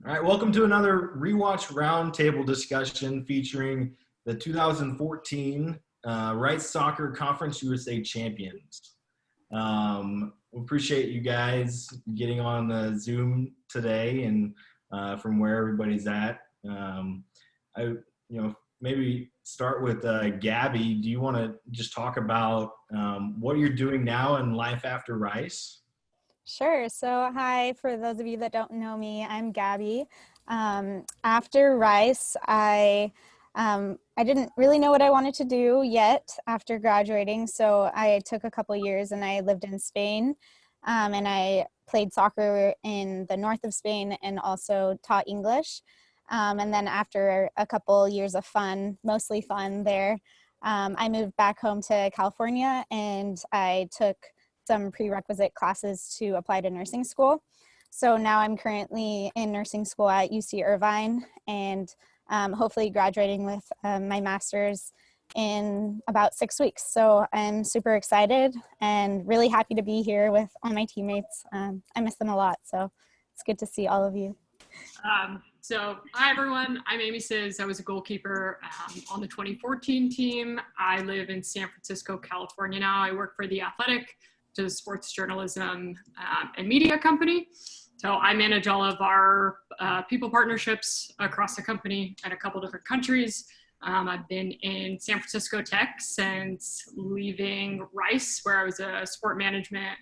All right, welcome to another rewatch roundtable discussion featuring the 2014 Rice Soccer Conference USA champions. We appreciate you guys getting on the Zoom today and from where everybody's at. Maybe start with Gabby. Do you want to just talk about what you're doing now in life after Rice? Sure. So, hi, for those of you that don't know me, I'm Gabby. After Rice, I didn't really know what I wanted to do yet after graduating. So I took a couple years and I lived in Spain, and I played soccer in the north of Spain and also taught English. And then after a couple years of fun, mostly fun there, I moved back home to California and I took some prerequisite classes to apply to nursing school. So now I'm currently in nursing school at UC Irvine and hopefully graduating with my master's in about 6 weeks. So I'm super excited and really happy to be here with all my teammates. I miss them a lot, so it's good to see all of you. Hi everyone, I'm Amy Sizz. I was a goalkeeper on the 2014 team. I live in San Francisco, California now. I work for The Athletic, which is a sports journalism and media company. So I manage all of our people partnerships across the company in a couple different countries. I've been in San Francisco Tech since leaving Rice, where I was a sport management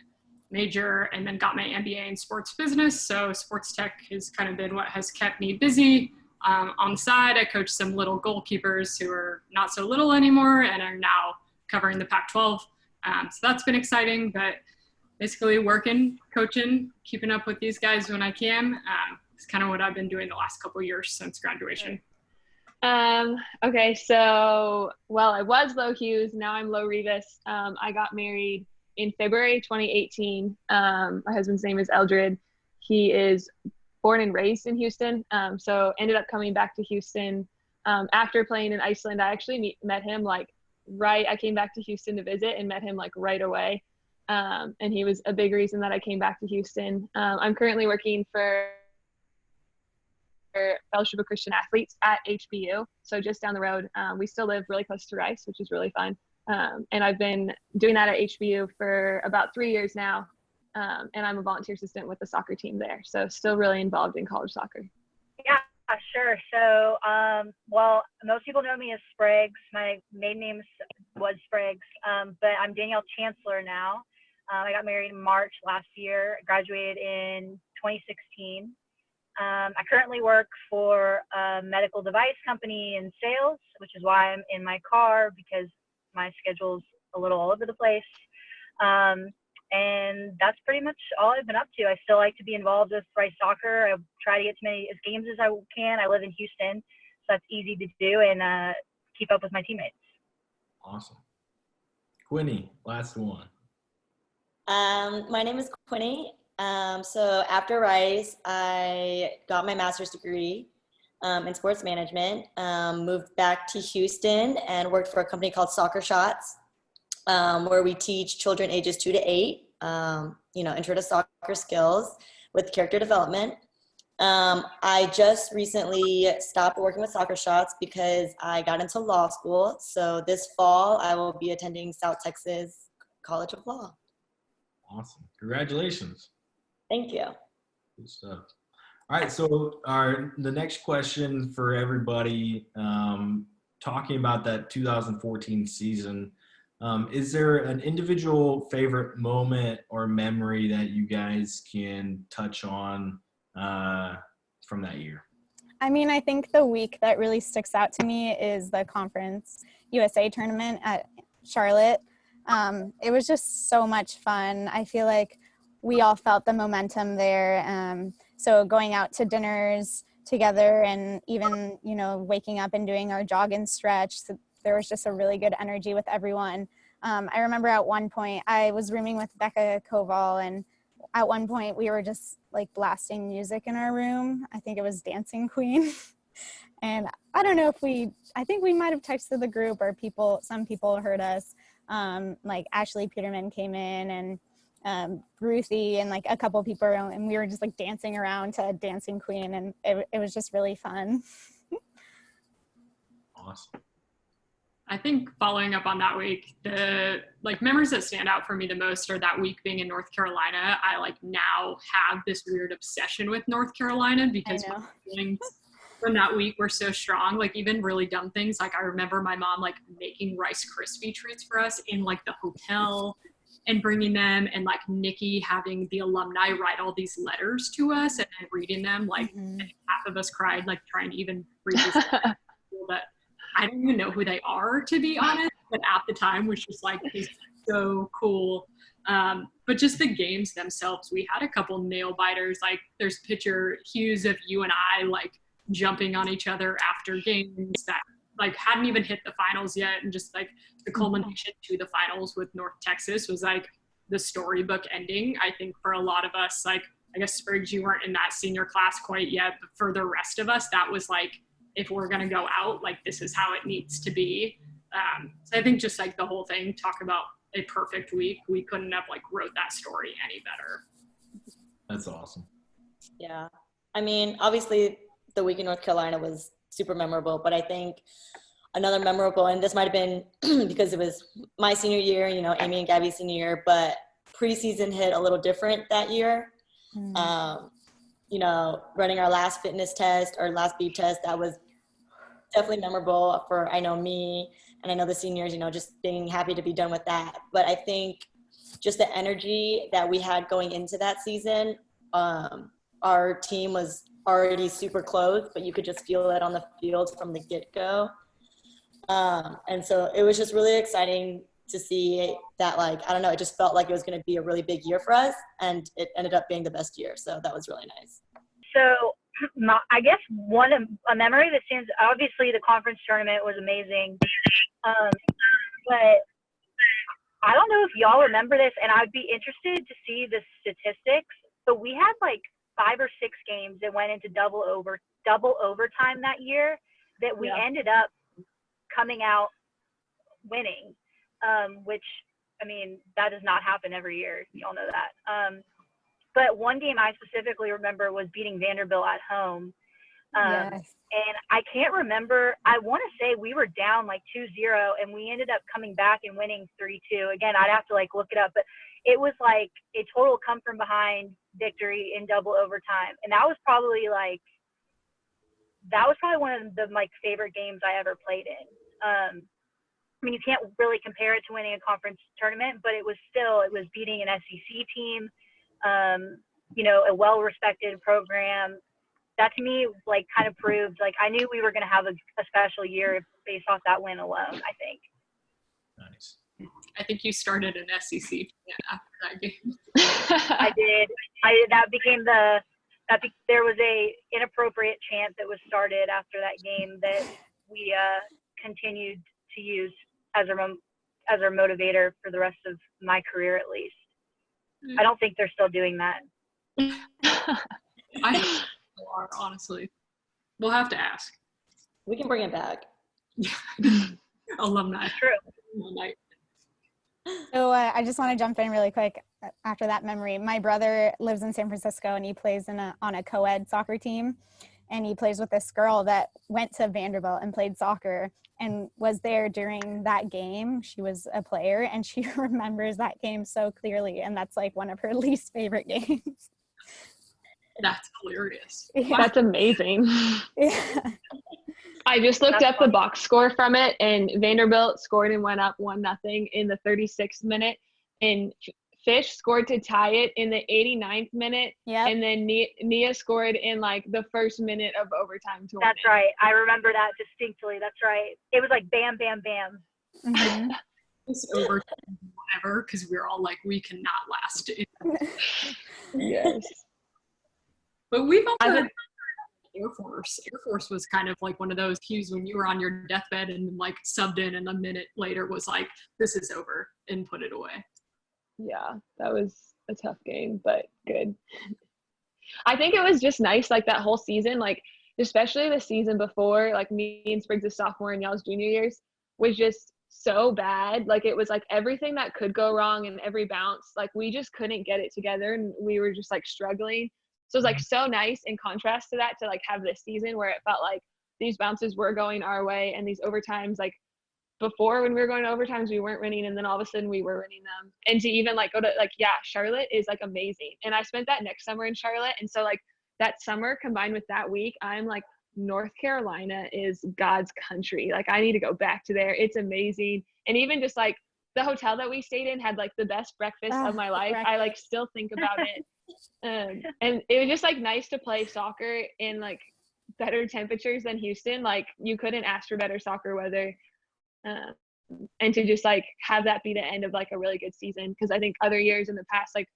major and then got my MBA in sports business. So sports tech has kind of been what has kept me busy. On the side, I coach some little goalkeepers who are not so little anymore and are now covering the Pac-12. So that's been exciting, but basically working, coaching, keeping up with these guys when I can. It's kind of what I've been doing the last couple of years since graduation. Okay, so, I was Lo Hughes, now I'm Lo Rivas. I got married in February 2018. My husband's name is Eldred. He is born and raised in Houston, so ended up coming back to Houston after playing in Iceland. I actually met him I came back to Houston to visit and met him right away, and he was a big reason that I came back to Houston. I'm currently working for Fellowship of Christian Athletes at HBU, so just down the road. We still live really close to Rice, which is really fun. And I've been doing that at HBU for about 3 years now. And I'm a volunteer assistant with the soccer team there. So still really involved in college soccer. Yeah, sure. So, most people know me as Spriggs. My maiden name was Spriggs, but I'm Danielle Chancellor now. I got married in March last year, graduated in 2016. I currently work for a medical device company in sales, which is why I'm in my car because my schedule's a little all over the place. And that's pretty much all I've been up to. I still like to be involved with Rice Soccer. I try to get as many games as I can. I live in Houston, so that's easy to do and keep up with my teammates. Awesome. Quinny, last one. My name is Quinny. So after Rice, I got my master's degree in sports management, moved back to Houston and worked for a company called Soccer Shots, where we teach children ages 2 to 8, intro to soccer skills with character development. I just recently stopped working with Soccer Shots because I got into law school. So this fall, I will be attending South Texas College of Law. Awesome. Congratulations. Thank you. Good stuff. All right, so the next question for everybody, talking about that 2014 season, is there an individual favorite moment or memory that you guys can touch on from that year? I mean, I think the week that really sticks out to me is the Conference USA tournament at Charlotte. It was just so much fun. I feel like we all felt the momentum there. So going out to dinners together and even, waking up and doing our jog and stretch, so there was just a really good energy with everyone. I remember at one point I was rooming with Becca Koval, and at one point we were just blasting music in our room. I think it was Dancing Queen. And I don't know I think we might've texted the group or some people heard us. Ashley Peterman came in and Ruthie and like a couple people, and we were just like dancing around to Dancing Queen, and it was just really fun. Awesome. I think following up on that week, the like memories that stand out for me the most are that week being in North Carolina. I like now have this weird obsession with North Carolina because my feelings from that week were so strong. Like even really dumb things. Like I remember my mom like making Rice Krispie treats for us in like the hotel and bringing them, and like Nikki having the alumni write all these letters to us and then reading them. Like I think half of us cried like trying to even read these letters. But I don't even know who they are, to be honest, but at the time was just like, this is so cool. But just the games themselves, we had a couple nail biters. Like there's a picture, Hughes, of you and I like jumping on each other after games that like hadn't even hit the finals yet. And just like the culmination to the finals with North Texas was like the storybook ending. I think for a lot of us, like, I guess Spriggs, you weren't in that senior class quite yet, but for the rest of us, that was like, if we're going to go out, like this is how it needs to be. So I think just like the whole thing, talk about a perfect week. We couldn't have like wrote that story any better. That's awesome. Yeah. I mean, obviously the week in North Carolina was super memorable, but I think another memorable, and this might've been because it was my senior year, you know, Amy and Gabby's senior year, but preseason hit a little different that year. You know, running our last fitness test, our last beep test, that was definitely memorable for, I know, me, and I know the seniors, you know, just being happy to be done with that. But I think just the energy that we had going into that season, our team was already super close, but you could just feel it on the field from the get-go. And so it was just really exciting to see that, like, I don't know, it just felt like it was going to be a really big year for us, and it ended up being the best year. So that was really nice. So I guess a memory that stands, obviously the conference tournament was amazing. But I don't know if y'all remember this, and I'd be interested to see the statistics. But we had like 5 or 6 games that went into double overtime that year that we ended up coming out winning, which, I mean, that does not happen every year. Y'all know that. But one game I specifically remember was beating Vanderbilt at home. And I can't remember, I want to say we were down like 2-0 and we ended up coming back and winning 3-2. Again, I'd have to like look it up, but it was like a total come from behind victory in double overtime. And that was probably one of the like favorite games I ever played in. I mean, you can't really compare it to winning a conference tournament, but it was beating an SEC team, you know, a well-respected program. That to me, like, kind of proved, like, I knew we were going to have a special year based off that win alone, I think. Nice. I think you started an SEC after that game. I did. There was a inappropriate chant that was started after that game that we continued to use as our motivator for the rest of my career, at least. I don't think they're still doing that. I hope they are, honestly. We'll have to ask. We can bring it back. Alumni. True. Alumni. So I just want to jump in really quick after that memory. My brother lives in San Francisco and he plays on a co-ed soccer team, and he plays with this girl that went to Vanderbilt and played soccer and was there during that game. She was a player and she remembers that game so clearly, and that's like one of her least favorite games. That's hilarious. Yeah. That's amazing. Yeah. I just looked up the box score from it, and Vanderbilt scored and went up 1-0 in the 36th minute, and Fish scored to tie it in the 89th minute, and then Nia scored in like the first minute of overtime to win. That's right. I remember that distinctly. That's right. It was like bam, bam, bam. Mm-hmm. It's overtime, whatever, because we were all like, we cannot last. Yes. But we've also had Air Force. Air Force was kind of like one of those cues when you were on your deathbed and like subbed in, and a minute later was like, this is over, and put it away. Yeah, that was a tough game, but good. I think it was just nice, like that whole season, like especially the season before, like me and Spriggs' sophomore and y'all's junior years, was just so bad. Like it was like everything that could go wrong and every bounce, like we just couldn't get it together and we were just like struggling. So it was like so nice in contrast to that to like have this season where it felt like these bounces were going our way and these overtimes, like before when we were going to overtimes we weren't winning and then all of a sudden we were winning them. And to even like go to like, yeah, Charlotte is like amazing. And I spent that next summer in Charlotte. And so like that summer combined with that week, I'm like, North Carolina is God's country. Like I need to go back to there. It's amazing. And even just like the hotel that we stayed in had like the best breakfast of my life. I like still think about it. And it was just like nice to play soccer in like better temperatures than Houston. Like you couldn't ask for better soccer weather. And to just like have that be the end of like a really good season. Cause I think other years in the past, like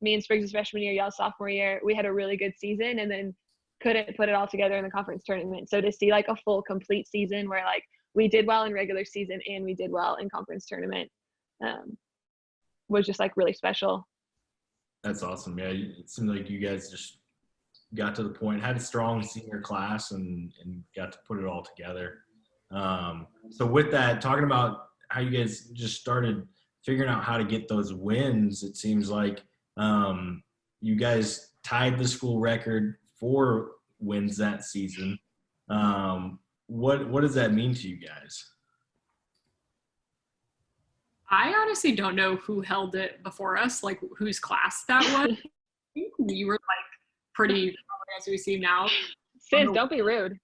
me and Spriggs' freshman year, y'all sophomore year, we had a really good season and then couldn't put it all together in the conference tournament. So to see like a full complete season where like we did well in regular season and we did well in conference tournament was just like really special. That's awesome. Yeah, it seemed like you guys just got to the point, had a strong senior class, and got to put it all together. So with that, talking about how you guys just started figuring out how to get those wins, it seems like you guys tied the school record for wins that season. What does that mean to you guys? I honestly don't know who held it before us, like whose class that was. I think we were like pretty as we see now. Sis, don't be rude.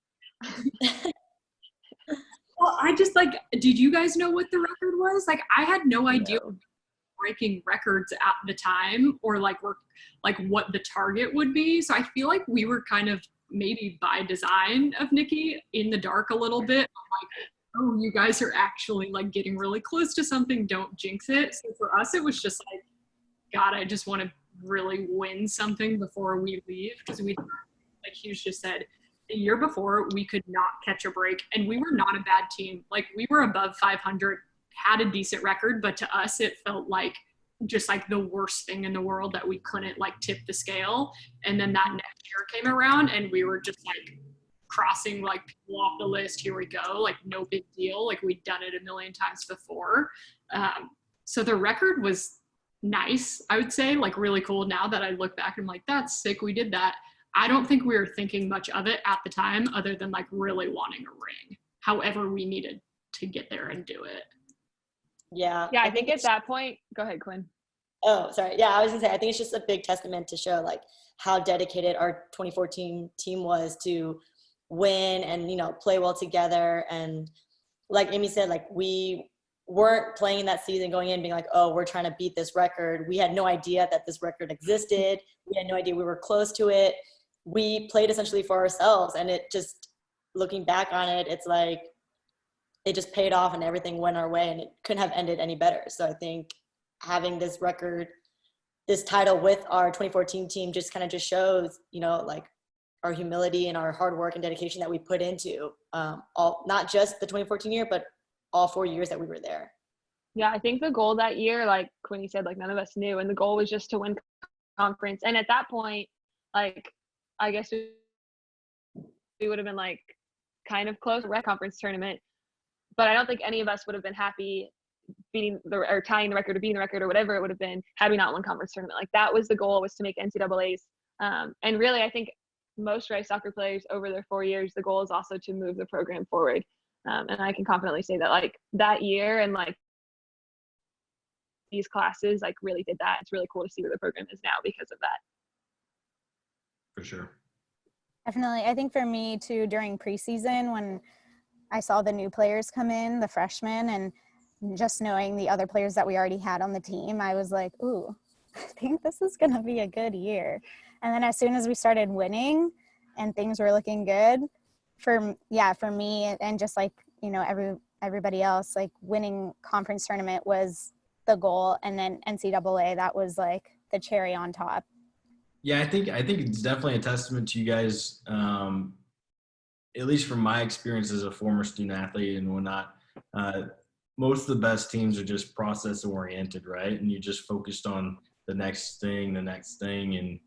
Well, I just like, did you guys know what the record was? Like I had no idea breaking records at the time or like what the target would be. So I feel like we were kind of maybe by design of Nikki in the dark a little bit. Like, oh, you guys are actually like getting really close to something. Don't jinx it. So for us, it was just like, God, I just want to really win something before we leave. Because we, like Hughes just said, the year before we could not catch a break and we were not a bad team. Like we were above 500, had a decent record, but to us, it felt like just like the worst thing in the world that we couldn't like tip the scale. And then that next year came around and we were just like crossing like people off the list. Here we go. Like no big deal. Like we'd done it a million times before. So the record was nice, I would say, like really cool. Now that I look back, I'm like, that's sick. We did that. I don't think we were thinking much of it at the time other than like really wanting a ring. However, we needed to get there and do it. Yeah. Yeah, I think at that point, go ahead, Quinn. Oh, sorry. Yeah, I was gonna say, I think it's just a big testament to show like how dedicated our 2014 team was to win and, you know, play well together. And like Amy said, like we weren't playing that season going in being like, oh, we're trying to beat this record. We had no idea that this record existed. We had no idea we were close to it. We played essentially for ourselves, and it just, looking back on it, it's like it just paid off and everything went our way and it couldn't have ended any better. So I think having this record, this title with our 2014 team just kind of just shows, you know, like our humility and our hard work and dedication that we put into all, not just the 2014 year, but all 4 years that we were there. Yeah, I think the goal that year, like Quinny said, like none of us knew, and the goal was just to win conference. And at that point, like I guess we would have been like kind of close to the conference tournament, but I don't think any of us would have been happy beating or tying the record or beating the record or whatever it would have been had we not won conference tournament. Like that was the goal, was to make NCAAs. And really, I think most Rice soccer players over their 4 years, the goal is also to move the program forward. And I can confidently say that like that year and like these classes like really did that. It's really cool to see where the program is now because of that. For sure. Definitely. I think for me too, during preseason, when I saw the new players come in, the freshmen, and just knowing the other players that we already had on the team, I was like, ooh, I think this is going to be a good year. And then as soon as we started winning and things were looking good, for me and just like, you know, everybody else, like winning conference tournament was the goal. And then NCAA, that was like the cherry on top. Yeah, I think it's definitely a testament to you guys, at least from my experience as a former student athlete and whatnot. Most of the best teams are just process oriented, right? And you just focused on the next thing, and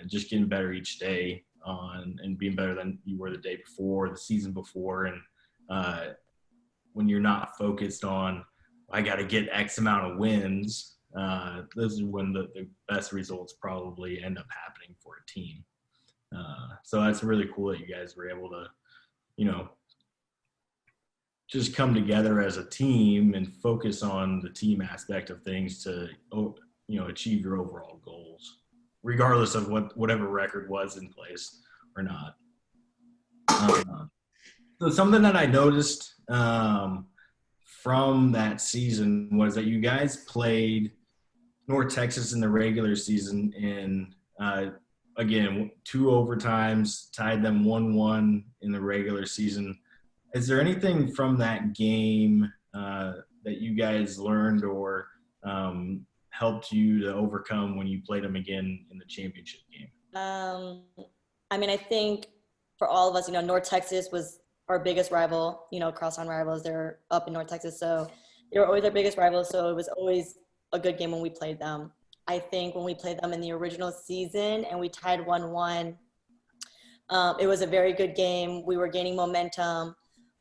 just getting better each day and being better than you were the day before, the season before. And when you're not focused on, I got to get X amount of wins, this is when the best results probably end up happening for a team. So that's really cool that you guys were able to, just come together as a team and focus on the team aspect of things to, achieve your overall goals, regardless of whatever record was in place or not. So something that I noticed from that season was that you guys played North Texas in the regular season in, again, 2 overtimes, tied them 1-1 in the regular season. Is there anything from that game that you guys learned or helped you to overcome when you played them again in the championship game? I think for all of us, North Texas was our biggest rival, crosstown rivals. They're up in North Texas, so they were always our biggest rivals. So it was always a good game when we played them. I think when we played them in the original season and we tied 1-1, it was a very good game. We were gaining momentum.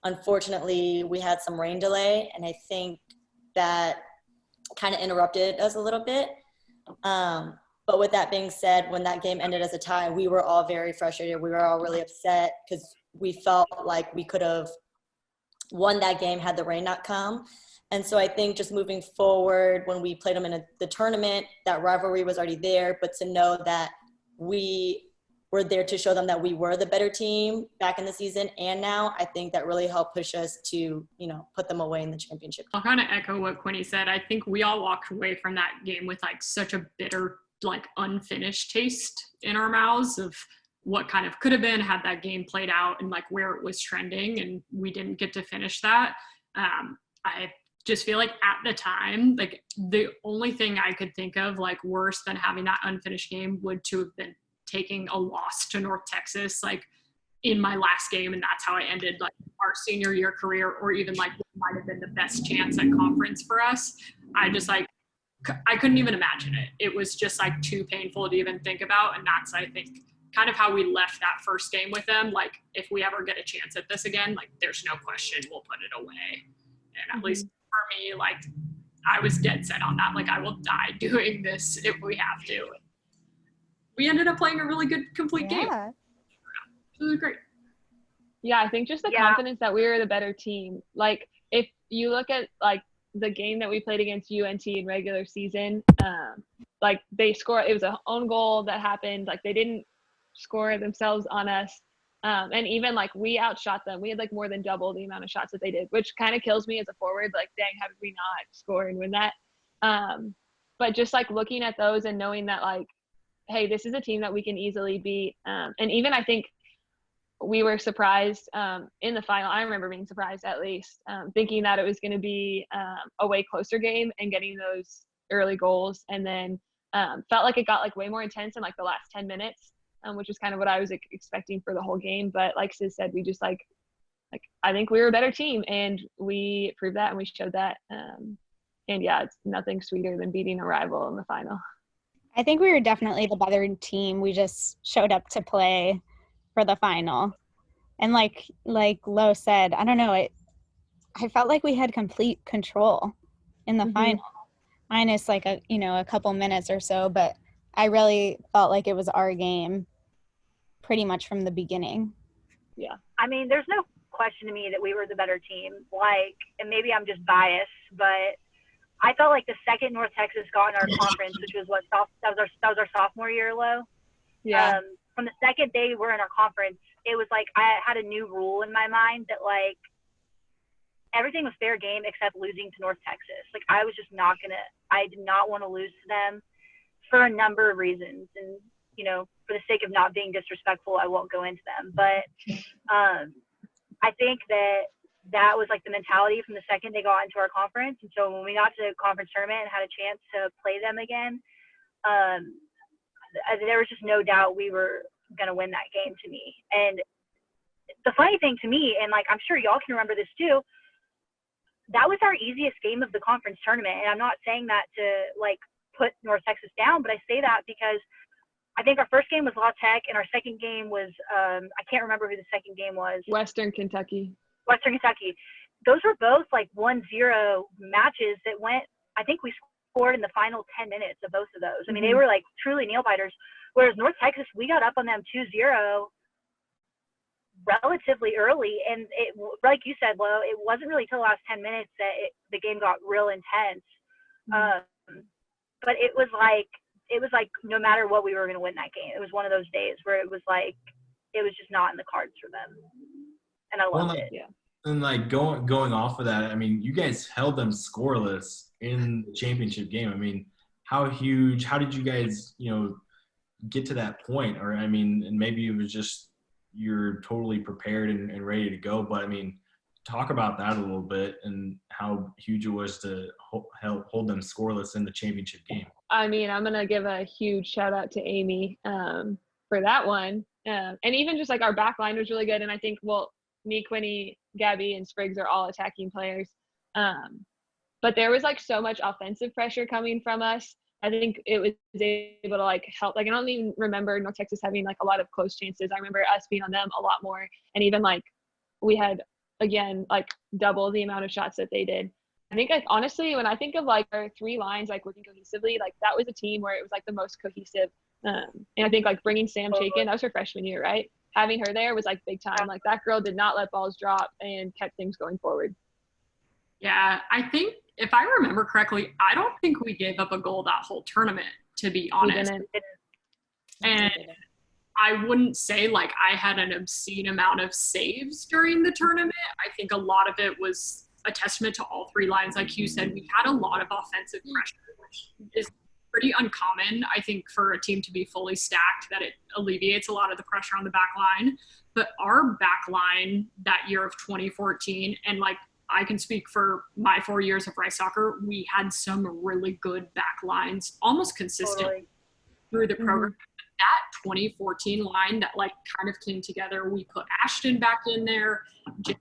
Unfortunately, we had some rain delay, and I think that kind of interrupted us a little bit. But with that being said, when that game ended as a tie, we were all very frustrated. We were all really upset because we felt like we could have won that game had the rain not come. And so I think just moving forward, when we played them in the tournament, that rivalry was already there, but to know that we were there to show them that we were the better team back in the season and now, I think that really helped push us to, put them away in the championship. I'll kind of echo what Quinny said. I think we all walked away from that game with such a bitter, unfinished taste in our mouths of what kind of could have been had that game played out and where it was trending, and we didn't get to finish that. I just feel like at the time, the only thing I could think of worse than having that unfinished game would to have been taking a loss to North Texas in my last game, and that's how I ended our senior year career, or even what might have been the best chance at conference for us. I just I couldn't even imagine it. It was just too painful to even think about, and that's, I think, kind of how we left that first game with them. If we ever get a chance at this again, there's no question we'll put it away. And at least for me, I was dead set on that. I will die doing this if we have to. We ended up playing a really good, complete game. It was great. Yeah, I think just the confidence that we were the better team. If you look at the game that we played against UNT in regular season, they scored. It was an own goal that happened. They didn't score themselves on us. And even we outshot them. We had more than double the amount of shots that they did, which kind of kills me as a forward. Dang, how did we not score and win that? But just looking at those and knowing that hey, this is a team that we can easily beat. And even I think we were surprised in the final. I remember being surprised, at least, thinking that it was going to be a way closer game and getting those early goals. And then felt like it got way more intense in the last 10 minutes, which is kind of what I was expecting for the whole game. But like Sis said, we just I think we were a better team, and we proved that and we showed that. And yeah, it's nothing sweeter than beating a rival in the final. I think we were definitely the better team. We just showed up to play for the final. And like Lo said, I don't know, I felt like we had complete control in the final, minus a couple minutes or so, but I really felt like it was our game pretty much from the beginning. Yeah. There's no question to me that we were the better team. And maybe I'm just biased, but I felt like the second North Texas got in our conference, which was that was our sophomore year, Lo. Yeah. From the second they were in our conference, it was I had a new rule in my mind that everything was fair game except losing to North Texas. I was just I did not want to lose to them for a number of reasons. And, for the sake of not being disrespectful, I won't go into them. But I think that was the mentality from the second they got into our conference. And so when we got to the conference tournament and had a chance to play them again, there was just no doubt we were going to win that game to me. And the funny thing to me, and I'm sure y'all can remember this too, that was our easiest game of the conference tournament. And I'm not saying that to put North Texas down, but I say that because I think our first game was La Tech and our second game was, I can't remember who the second game was. Western Kentucky. those were both like 1-0 matches that went, I think we scored in the final 10 minutes of both of those. I mean, they were like truly nail biters. Whereas North Texas, we got up on them 2-0 relatively early. And it, like you said, Lo, it wasn't really till the last 10 minutes that the game got real intense. But it was like no matter what, we were going to win that game. It was one of those days where it was like, it was just not in the cards for them. And I loved it. Yeah. And like going off of that, I mean, you guys held them scoreless in the championship game. I mean, how did you guys, get to that point? Or, I mean, and maybe it was just you're totally prepared and ready to go. But, I mean, talk about that a little bit and how huge it was to hold them scoreless in the championship game. I mean, I'm going to give a huge shout out to Amy for that one. And even just like our back line was really good. And I think, me, Quinny, Gabby, and Spriggs are all attacking players. But there was like so much offensive pressure coming from us. I think it was able to like help. Like, I don't even remember North Texas having like a lot of close chances. I remember us being on them a lot more. And even like we had, again, like double the amount of shots that they did. I think like honestly, when I think of like our three lines like working cohesively, like that was a team where it was like the most cohesive. And I think like bringing Sam Chaikin, that was her freshman year, right? Having her there was like big time. Like that girl did not let balls drop and kept things going forward. Yeah, I think if I remember correctly, I don't think we gave up a goal that whole tournament, to be honest. And I wouldn't say like I had an obscene amount of saves during the tournament. I think a lot of it was a testament to all three lines. Like you said, we had a lot of offensive pressure, which is pretty uncommon, I think, for a team to be fully stacked, that it alleviates a lot of the pressure on the back line. But our back line that year of 2014, and like I can speak for my 4 years of Rice soccer, we had some really good back lines, almost consistent through the program. That 2014 line that like kind of came together, we put Ashton back in there. Jenny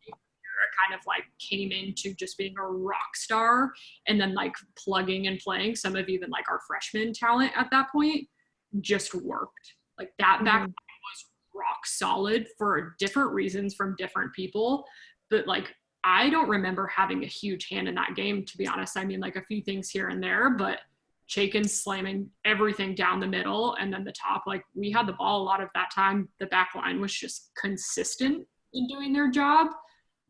kind of like came into just being a rock star and then like plugging and playing some of even like our freshman talent at that point just worked. Like that back line was rock solid for different reasons from different people. But like, I don't remember having a huge hand in that game, to be honest. I mean, like a few things here and there, but Chaikin slamming everything down the middle and then the top, like we had the ball a lot of that time. The back line was just consistent in doing their job.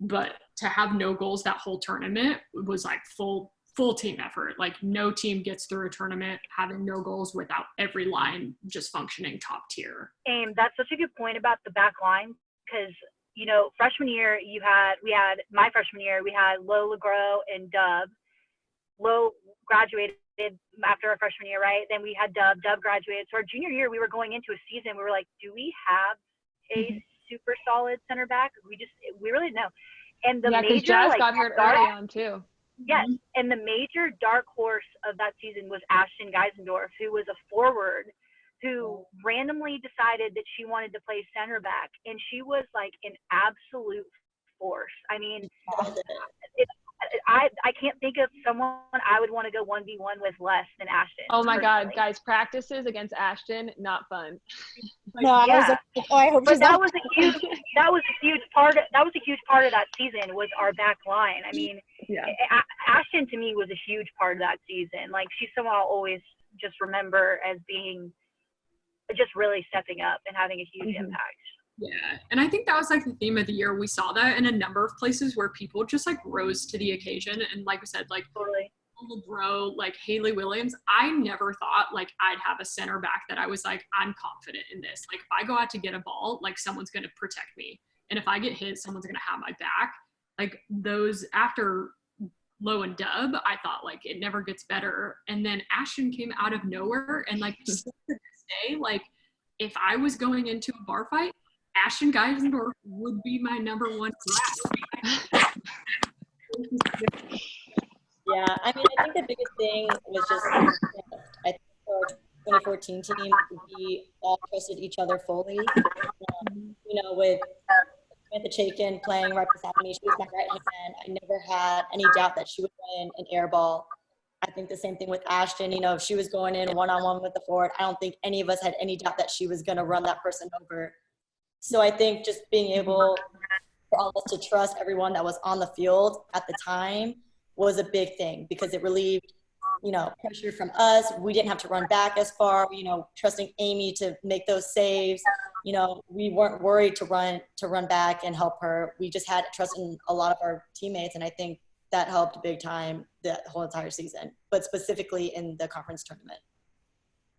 But to have no goals that whole tournament was like full team effort. Like no team gets through a tournament having no goals without every line just functioning top tier. And that's such a good point about the back line, because freshman year my freshman year we had Lo LeGros and Dub. Lo graduated after our freshman year, right? Then we had Dub graduated. So our junior year we were going into a season, we were like, do we have a super solid center back? We really didn't know. And the major Jazz got hurt early on too. Yes, and the major dark horse of that season was Ashton Geisendorf, who was a forward who randomly decided that she wanted to play center back, and she was like an absolute force. I mean, I can't think of someone I would want to go 1v1 with less than Ashton. Oh my God, guys, practices against Ashton, not fun. No, I was like, I hope but she's that not. was a huge part of that season was our back line. I mean, Ashton to me was a huge part of that season. Like she's someone I'll always just remember as being just really stepping up and having a huge impact. Yeah, and I think that was like the theme of the year. We saw that in a number of places where people just like rose to the occasion. And like I said, like LeBro, like Haley Williams, I never thought like I'd have a center back that I was like, I'm confident in this. Like if I go out to get a ball, like someone's going to protect me. And if I get hit, someone's going to have my back. Like those after Lo and Dub, I thought like it never gets better. And then Ashton came out of nowhere and like still to this day, like if I was going into a bar fight, Ashton Geisendorf would be my number one threat. Yeah, I mean, I think the biggest thing was just, I think for our 2014 team, we all trusted each other fully. With Samantha Chaikin playing right beside me, she was my right hand. I never had any doubt that she would win an air ball. I think the same thing with Ashton. If she was going in one-on-one with the forward, I don't think any of us had any doubt that she was going to run that person over. So I think just being able for all of us to trust everyone that was on the field at the time was a big thing because it relieved, pressure from us. We didn't have to run back as far, trusting Amy to make those saves. We weren't worried to run back and help her. We just had trust in a lot of our teammates. And I think that helped big time the whole entire season, but specifically in the conference tournament.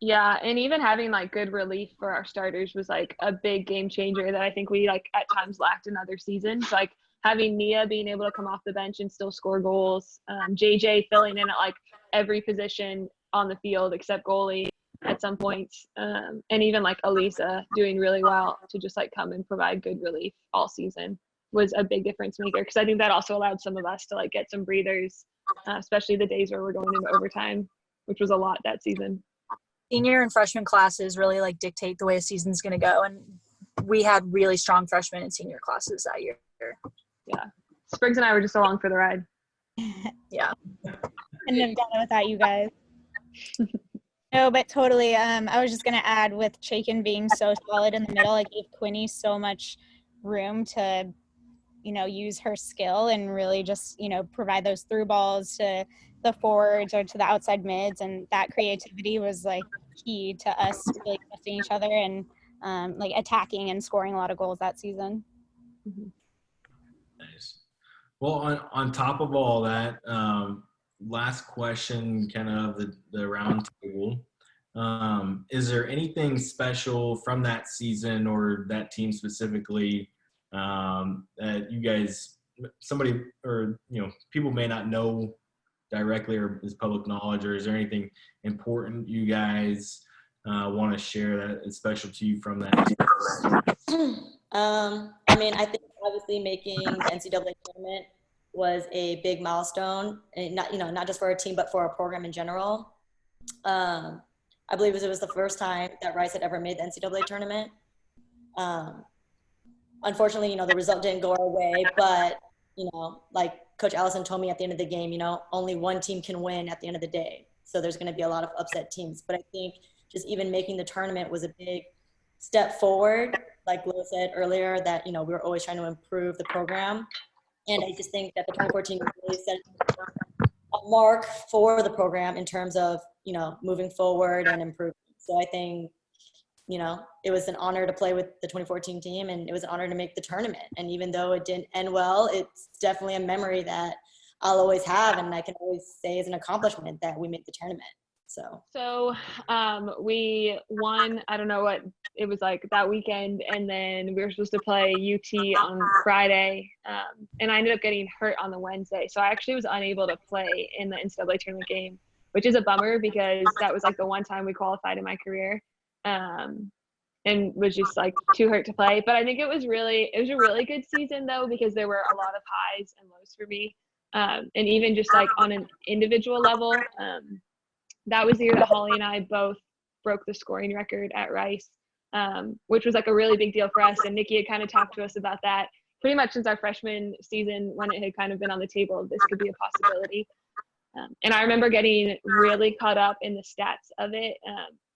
Yeah, and even having like good relief for our starters was like a big game changer that I think we like at times lacked in other seasons. Like having Nia being able to come off the bench and still score goals, JJ filling in at like every position on the field except goalie at some points, and even like Elisa doing really well to just like come and provide good relief all season was a big difference maker, because I think that also allowed some of us to like get some breathers, especially the days where we're going into overtime, which was a lot that season. Senior and freshman classes really like dictate the way a season's going to go, and we had really strong freshman and senior classes that year. Yeah, Spriggs and I were just along for the ride. Yeah, Couldn't have done it without you guys. No, but totally. I was just gonna add, with Chaikin being so solid in the middle, it gave Quinny so much room to, use her skill and really just, provide those through balls to the forwards or to the outside mids, and that creativity was like key to us really trusting each other and like attacking and scoring a lot of goals that season. Nice. Well, on top of all that, last question, kind of the round table. Is there anything special from that season or that team specifically that you guys, somebody or people may not know directly or is public knowledge, or is there anything important you guys want to share that is special to you from that team? I think obviously making the NCAA tournament was a big milestone, and not just for our team, but for our program in general. I believe it was the first time that Rice had ever made the NCAA tournament. Unfortunately, the result didn't go our way, but, like Coach Allison told me at the end of the game, only one team can win at the end of the day. So there's going to be a lot of upset teams. But I think just even making the tournament was a big step forward. Like Lo said earlier, that, we were always trying to improve the program. And I just think that the 2014 really set a mark for the program in terms of, moving forward and improving. So I think, it was an honor to play with the 2014 team, and it was an honor to make the tournament. And even though it didn't end well, it's definitely a memory that I'll always have, and I can always say as an accomplishment that we made the tournament. So we won, I don't know what it was like that weekend, and then we were supposed to play UT on Friday, and I ended up getting hurt on the Wednesday. So I actually was unable to play in the NCAA tournament game, which is a bummer because that was like the one time we qualified in my career, and was just like too hurt to play. But I think it was a really good season though, because there were a lot of highs and lows for me, and even just like on an individual level. That was the year that Holly and I both broke the scoring record at Rice, which was like a really big deal for us. And Nikki had kind of talked to us about that pretty much since our freshman season, when it had kind of been on the table, this could be a possibility. And I remember getting really caught up in the stats of it,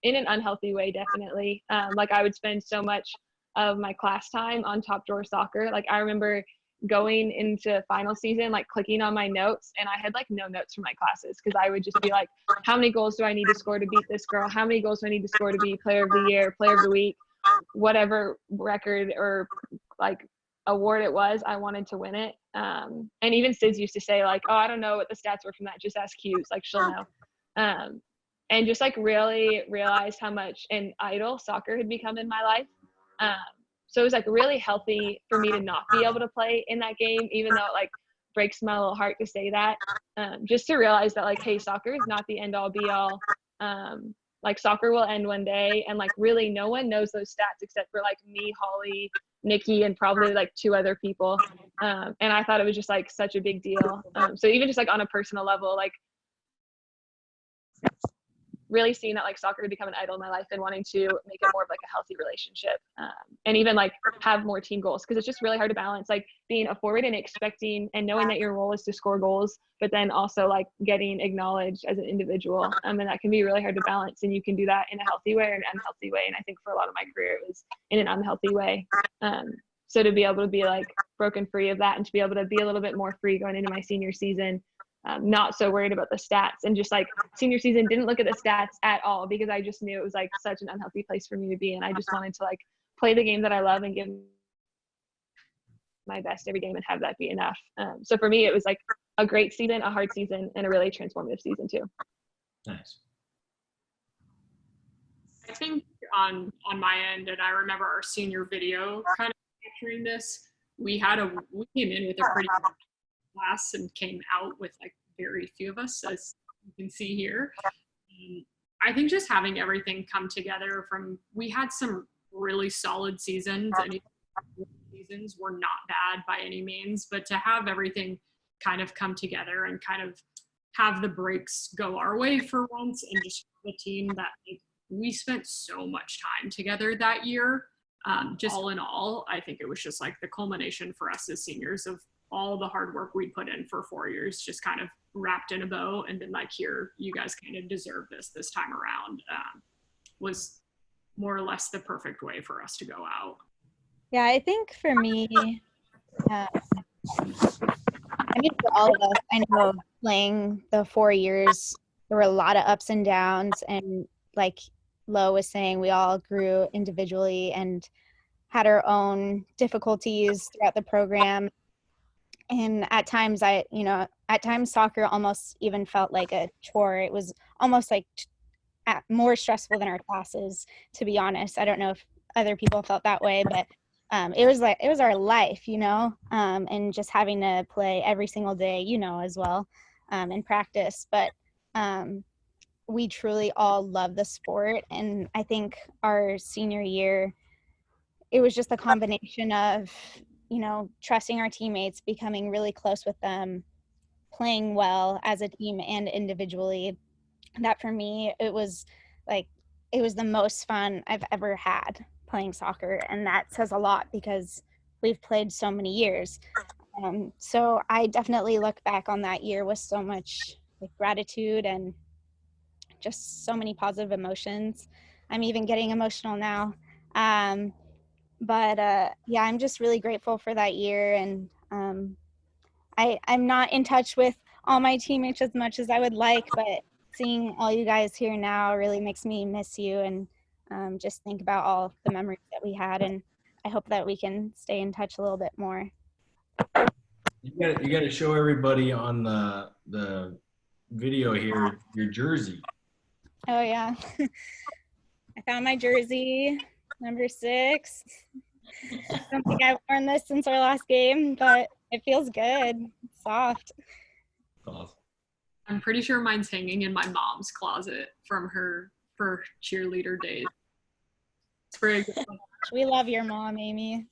in an unhealthy way, definitely. Like I would spend so much of my class time on Top Drawer Soccer. Like I remember going into final season, like clicking on my notes, and I had like no notes from my classes, because I would just be like, how many goals do I need to score to beat this girl? How many goals do I need to score to be player of the year, player of the week, whatever record or like award it was, I wanted to win it. And even Sid used to say like, oh, I don't know what the stats were from that, just ask Hughes, like she'll know. And just like really realized how much an idol soccer had become in my life. So it was like really healthy for me to not be able to play in that game, even though it like breaks my little heart to say that. Just to realize that like, hey, soccer is not the end all be all. Like soccer will end one day, and like really no one knows those stats except for like me, Holly, Nikki, and probably like 2 other people. And I thought it was just like such a big deal. So even just like on a personal level, like really seeing that like soccer had become an idol in my life and wanting to make it more of like a healthy relationship, and even like have more team goals, because it's just really hard to balance like being a forward and expecting and knowing that your role is to score goals, but then also like getting acknowledged as an individual, and that can be really hard to balance, and you can do that in a healthy way or an unhealthy way. And I think for a lot of my career it was in an unhealthy way. So to be able to be like, broken free of that and to be able to be a little bit more free going into my senior season. Not so worried about the stats, and just like senior season didn't look at the stats at all because I just knew it was like such an unhealthy place for me to be. And I just wanted to like play the game that I love and give my best every game and have that be enough. So for me, it was like a great season, a hard season, and a really transformative season too. Nice. I think on my end, and I remember our senior video kind of capturing this, we came in with a pretty good class and came out with like very few of us, as you can see here. I think just having everything come together we had some really solid seasons, and seasons were not bad by any means, but to have everything kind of come together and kind of have the breaks go our way for once, and just the team that like, we spent so much time together that year. Just all in all, I think it was just like the culmination for us as seniors of all the hard work we put in for 4 years, just kind of wrapped in a bow and been like, here, you guys kind of deserve this time around, was more or less the perfect way for us to go out. Yeah, I think for me, I mean, for all of us, I know playing the 4 years, there were a lot of ups and downs. And like Lo was saying, we all grew individually and had our own difficulties throughout the program. And at times soccer almost even felt like a chore. It was almost like more stressful than our classes, to be honest. I don't know if other people felt that way, but it was our life, and just having to play every single day, as well, in practice. But we truly all love the sport. And I think our senior year, it was just a combination of, trusting our teammates, becoming really close with them, playing well as a team and individually. That for me, it was the most fun I've ever had playing soccer. And that says a lot because we've played so many years. So I definitely look back on that year with so much gratitude and just so many positive emotions. I'm even getting emotional now. But I'm just really grateful for that year. And I'm not in touch with all my teammates as much as I would like, but seeing all you guys here now really makes me miss you and just think about all the memories that we had. And I hope that we can stay in touch a little bit more. You got to show everybody on the video here your jersey. Oh yeah, I found my jersey, number 6. I don't think I've worn this since our last game, but it feels good. It's soft. Awesome. I'm pretty sure mine's hanging in my mom's closet from her cheerleader days. It's very good. We love your mom, Amy.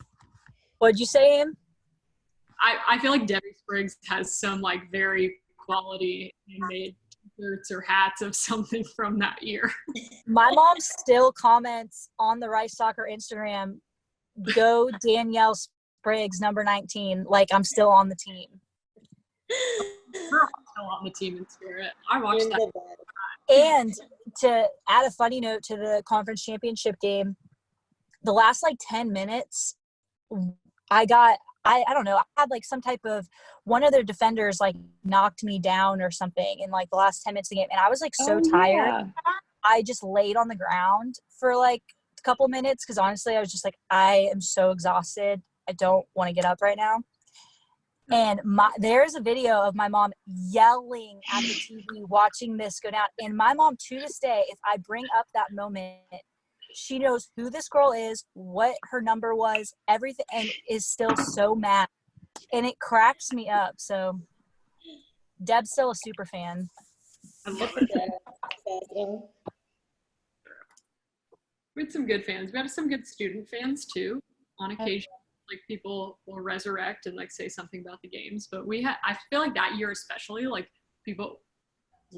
What'd you say, Em? I feel like Debbie Spriggs has some like very quality handmade t-shirts or hats of something from that year. My mom still comments on the Rice Soccer Instagram, go Danielle Spriggs, number 19, like I'm still on the team. We're still on the team in spirit. I watched that. And to add a funny note to the conference championship game, the last 10 minutes, I don't know, I had some type of, one of their defenders knocked me down or something in the last 10 minutes of the game. And I was so tired. Yeah. I just laid on the ground for a couple minutes because honestly, I was just I am so exhausted. I don't want to get up right now. And there's a video of my mom yelling at the TV, watching this go down. And my mom, to this day, if I bring up that moment, she knows who this girl is, what her number was, everything, and is still so mad. And it cracks me up. So Deb's still a super fan. I love it. We had some good fans. We had some good student fans too. On occasion, people will resurrect and say something about the games. But I feel like that year especially, people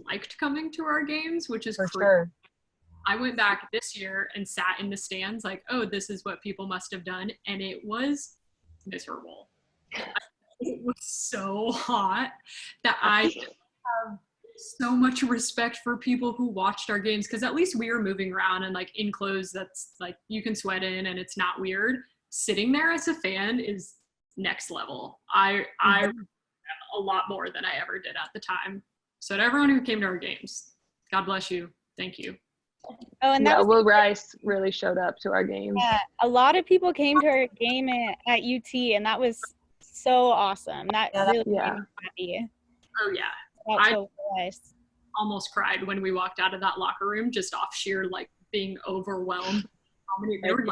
liked coming to our games, which is for crazy. Sure. I went back this year and sat in the stands oh, this is what people must have done. And it was miserable. It was so hot that I have so much respect for people who watched our games, because at least we were moving around and in clothes that's you can sweat in and it's not weird. Sitting there as a fan is next level. I a lot more than I ever did at the time. So to everyone who came to our games, God bless you. Thank you. Oh, and that Yeah, was Will Rice really showed up to our games. yeah, a lot of people came to our game at UT, and that was so awesome. That really made me happy. Oh yeah, That's so nice. Almost cried when we walked out of that locker room, just off sheer like being overwhelmed. How many there were?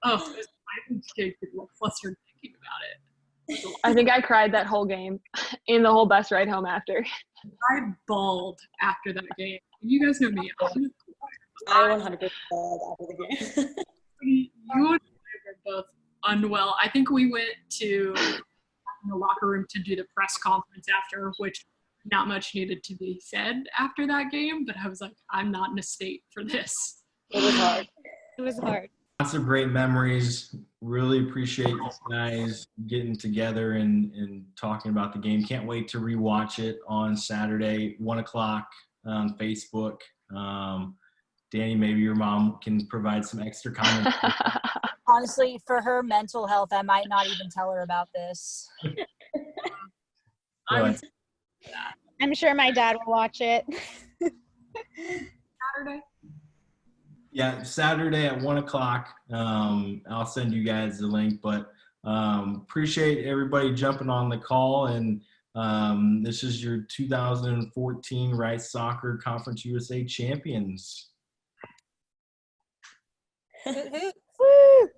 Oh, I get flustered thinking about it. I think I cried that whole game in the whole bus ride home after. I bawled after that game. You guys know me. I 100% after the game. You and I were both unwell. I think we went to the locker room to do the press conference after, which not much needed to be said after that game, but I was like, I'm not in a state for this. It was hard. It was hard. Lots of great memories. Really appreciate you guys getting together and talking about the game. Can't wait to rewatch it on Saturday, 1 o'clock on Facebook. Danny, maybe your mom can provide some extra comments. Honestly, for her mental health, I might not even tell her about this. I'm sure my dad will watch it. Saturday? Yeah, Saturday at 1 o'clock. I'll send you guys the link, but appreciate everybody jumping on the call. And this is your 2014 Rice Soccer Conference USA champions. Woo!